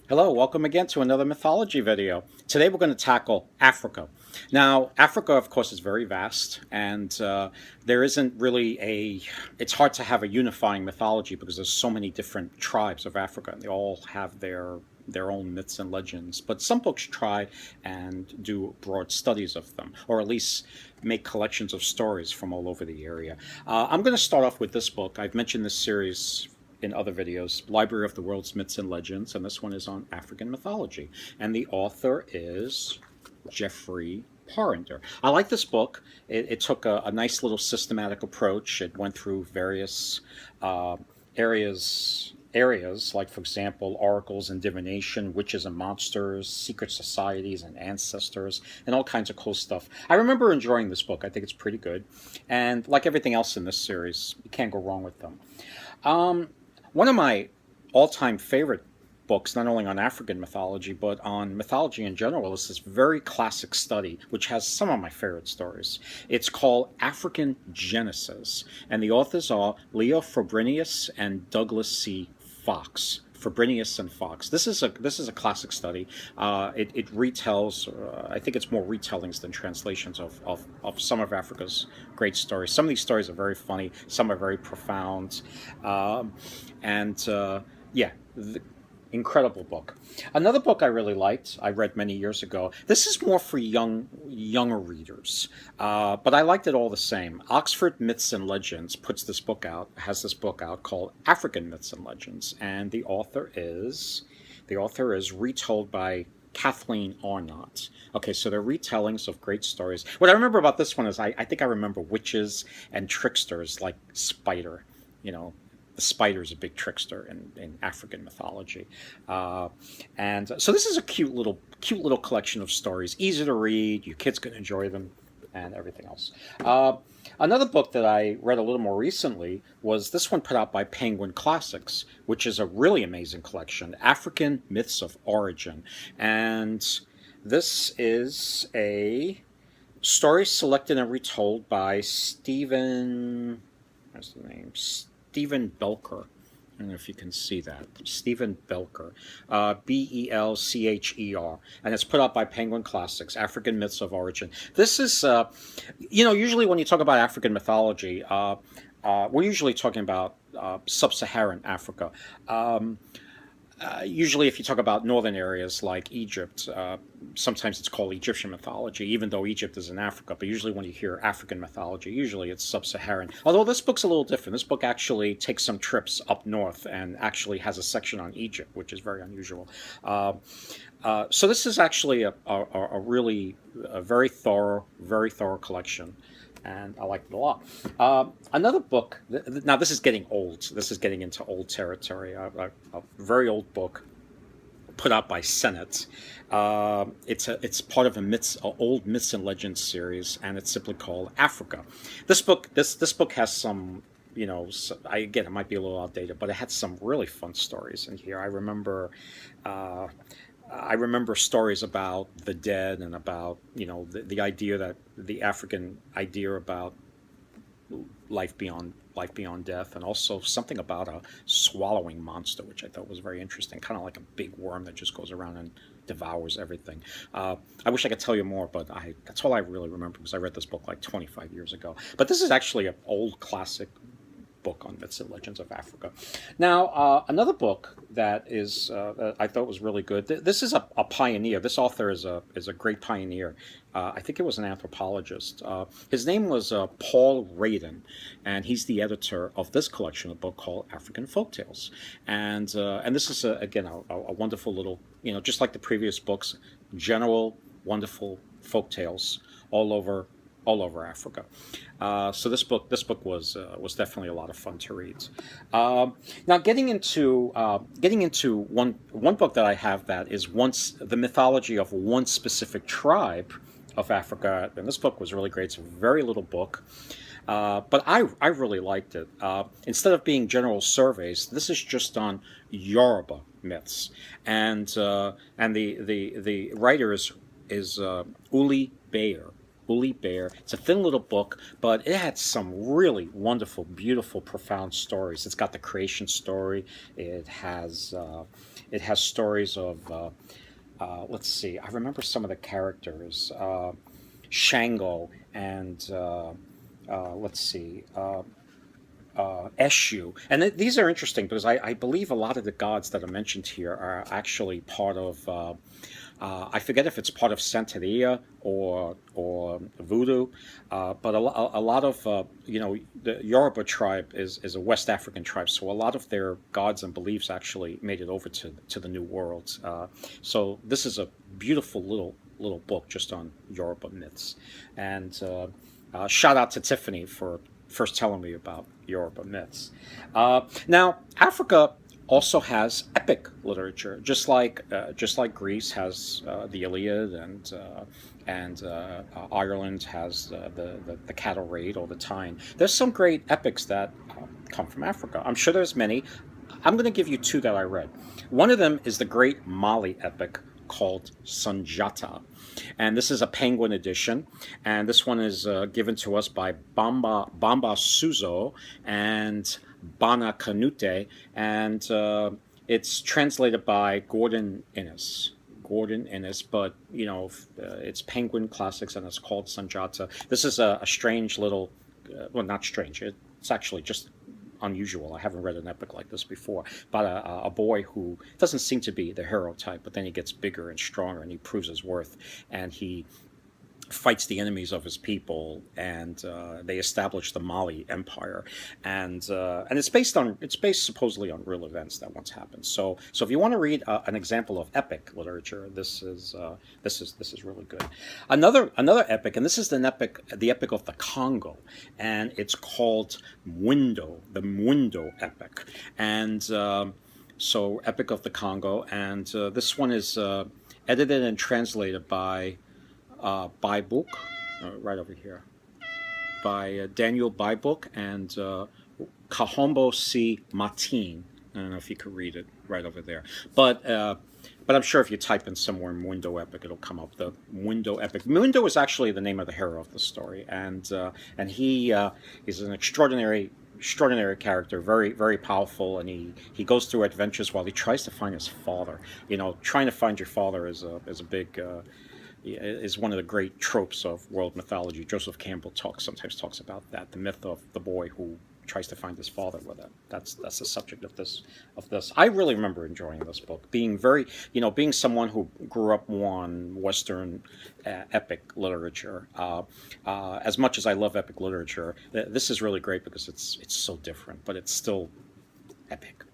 Hello, welcome again to another mythology video. Today we're going to tackle Africa. Now, Africa, of course, is very vast, and there isn't really it's hard to have a unifying mythology because there's so many different tribes of Africa, and they all have their own myths and legends. But some books try and do broad studies of them, or at least make collections of stories from all over the area. I'm going to start off with this book. I've mentioned this series in other videos, Library of the World's Myths and Legends, and this one is on African mythology. And the author is Geoffrey Parrinder. I like this book. It took a nice little systematic approach. It went through various uh, areas like, for example, oracles and divination, witches and monsters, secret societies and ancestors, and all kinds of cool stuff. I remember enjoying this book. I think it's pretty good. And like everything else in this series, you can't go wrong with them. Um, One of my all-time favorite books, not only on African mythology, but on mythology in general, is this very classic study, which has some of my favorite stories. It's called African Genesis, and the authors are Leo Frobenius and Douglas C. Fox. Frobenius and Fox. This is a classic study. It retells. I think it's more retellings than translations of some of Africa's great stories. Some of these stories are very funny. Some are very profound, um, and yeah, the, incredible book. Another book I really liked, I read many years ago. This is more for younger readers, but I liked it all the same. Oxford Myths and Legends has this book out called African Myths and Legends, and the author is retold by Kathleen Arnott. Okay, so they're retellings of great stories. What I remember about this one is I think I remember witches and tricksters like Spider. You know, the spider's a big trickster in African mythology, uh, and so this is a cute little collection of stories, easy to read. Your kids can enjoy them, and everything else. Uh, Another book that I read a little more recently was this one put out by Penguin Classics, which is a really amazing collection, African Myths of Origin, and this is a story selected and retold by Stephen. What's the name? Stephen Belcher. I don't know if you can see that. Stephen Belcher. Belcher. And it's put out by Penguin Classics, African Myths of Origin. This is, usually when you talk about African mythology, we're usually talking about sub Saharan Africa. Um, Usually, if you talk about northern areas like Egypt, sometimes it's called Egyptian mythology, even though Egypt is in Africa. But usually, when you hear African mythology, usually it's sub Saharan. Although this book's a little different. This book actually takes some trips up north and actually has a section on Egypt, which is very unusual. Uh, so, this is actually a really a very thorough collection, and I liked it a lot. Another book. Now, this is getting old. This is getting into old territory. A very old book put out by Sennett. It's part of a old myths and legends series, and it's simply called Africa. This book has some. Again, it might be a little outdated, but it had some really fun stories in here. Uh, I remember stories about the dead and about the idea that the African idea about life beyond death, and also something about a swallowing monster, which I thought was very interesting, kind of like a big worm that just goes around and devours everything. I wish I could tell you more, but that's all I really remember because I read this book like 25 years ago. But this is actually an old classic book on myths and legends of Africa. Now, another book that I thought was really good. This is a pioneer. This author is a great pioneer. I think it was an anthropologist. His name was Paul Radin, and he's the editor of this collection, a book called African Folktales. And this is again a wonderful little, just like the previous books, general wonderful folk tales all over all over Africa. So this book was definitely a lot of fun to read. Now, getting into one book that I have that is once the mythology of one specific tribe of Africa, and this book was really great. It's a very little book. But I really liked it. Instead of being general surveys, this is just on Yoruba myths, and the writer is Ulli Beier, Ulli Beier. It's a thin little book, but it had some really wonderful, beautiful, profound stories. It's got the creation story. It has stories of let's see. I remember some of the characters. Shango and let's see. Eshu. And these are interesting because I believe a lot of the gods that are mentioned here are actually part of, I forget if it's part of Santeria or Voodoo, but a lot of, the Yoruba tribe is a West African tribe, so a lot of their gods and beliefs actually made it over to the New World. So this is a beautiful little book just on Yoruba myths. And shout out to Tiffany for first telling me about Yoruba myths. Now, Africa also has epic literature, just like Greece has the Iliad, and Ireland has the cattle raid or the Tyne. There's some great epics that come from Africa. I'm sure there's many. I'm going to give you two that I read. One of them is the great Mali epic called Sunjata. And this is a Penguin edition. And this one is given to us by Bamba Suso and Bana Kanute. And it's translated by Gordon Innes. But it's Penguin Classics and it's called Sunjata. This is a strange little, well, not strange. It's actually just unusual. I haven't read an epic like this before. But a boy who doesn't seem to be the hero type, but then he gets bigger and stronger and he proves his worth, and he fights the enemies of his people, and they establish the Mali Empire, and it's based supposedly on real events that once happened. So if you want to read an example of epic literature, this is really good. Another epic, and this is the epic of the Congo, and it's called the Mwindo Epic, and so Epic of the Congo, and this one is edited and translated by Book, right over here, by Daniel Book and Kahombo C. Matin. I don't know if you could read it right over there, but I'm sure if you type in somewhere Mwindo Epic, it'll come up. The Mwindo Epic. Mwindo is actually the name of the hero of the story, and he is an extraordinary character, very, very powerful, and he goes through adventures while he tries to find his father. Trying to find your father is a big is one of the great tropes of world mythology. Joseph Campbell sometimes talks about that, the myth of the boy who tries to find his father. That's the subject of this. I really remember enjoying this book, being being someone who grew up on Western epic literature. As much as I love epic literature, this is really great because it's so different, but it's still epic.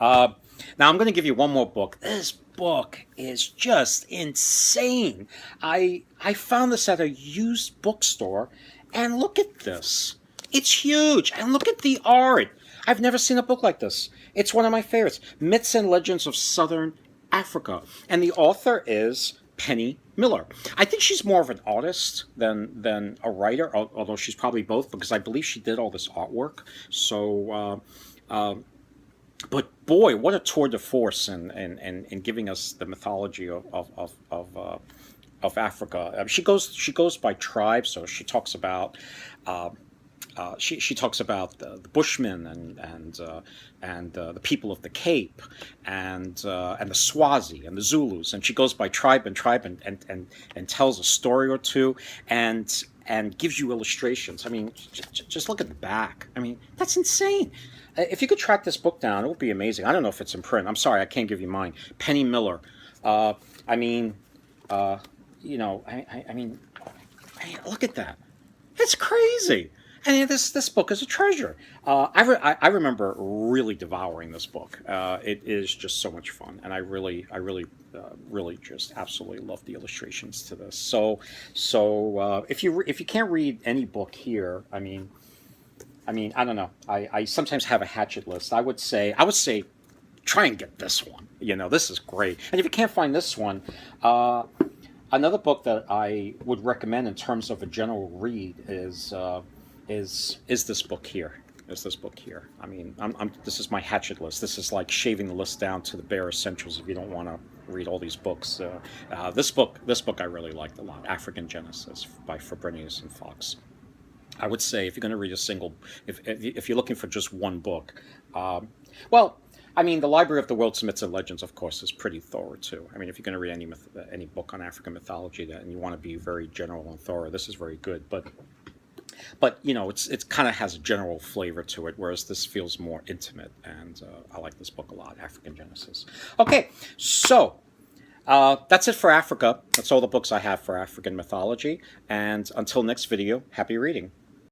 Now I'm going to give you one more book. This book is just insane. I found this at a used bookstore, and look at this. It's huge, and look at the art. I've never seen a book like this. It's one of my favorites. Myths and Legends of Southern Africa. And the author is Penny Miller. I think she's more of an artist than a writer, although she's probably both, because I believe she did all this artwork. So, but boy, what a tour de force in giving us the mythology of Africa. She goes by tribe, so she talks about she talks about the Bushmen and the people of the Cape and the Swazi and the Zulus, and she goes by tribe and tells a story or two and gives you illustrations. I mean, just look at the back. I mean, that's insane. If you could track this book down, it would be amazing. I don't know if it's in print. I'm sorry, I can't give you mine. Penny Miller. I mean, look at that. It's crazy. I mean, this book is a treasure. I remember really devouring this book. It is just so much fun, and I really just absolutely love the illustrations to this. So if you can't read any book here, I mean, I don't know. I sometimes have a hatchet list. I would say try and get this one. This is great. And if you can't find this one, another book that I would recommend in terms of a general read is this book here. I mean, this is my hatchet list. This is like shaving the list down to the bare essentials if you don't want to read all these books. This book I really liked a lot, African Genesis by Frobenius and Fox. I would say if you're going to read a single, if you're looking for just one book, well, I mean, the Library of the World's Myths and Legends, of course, is pretty thorough too. I mean, if you're going to read any book on African mythology and you want to be very general and thorough, this is very good. But you know, it kind of has a general flavor to it, whereas this feels more intimate, and I like this book a lot, African Genesis. Okay, so that's it for Africa. That's all the books I have for African mythology, and until next video, happy reading.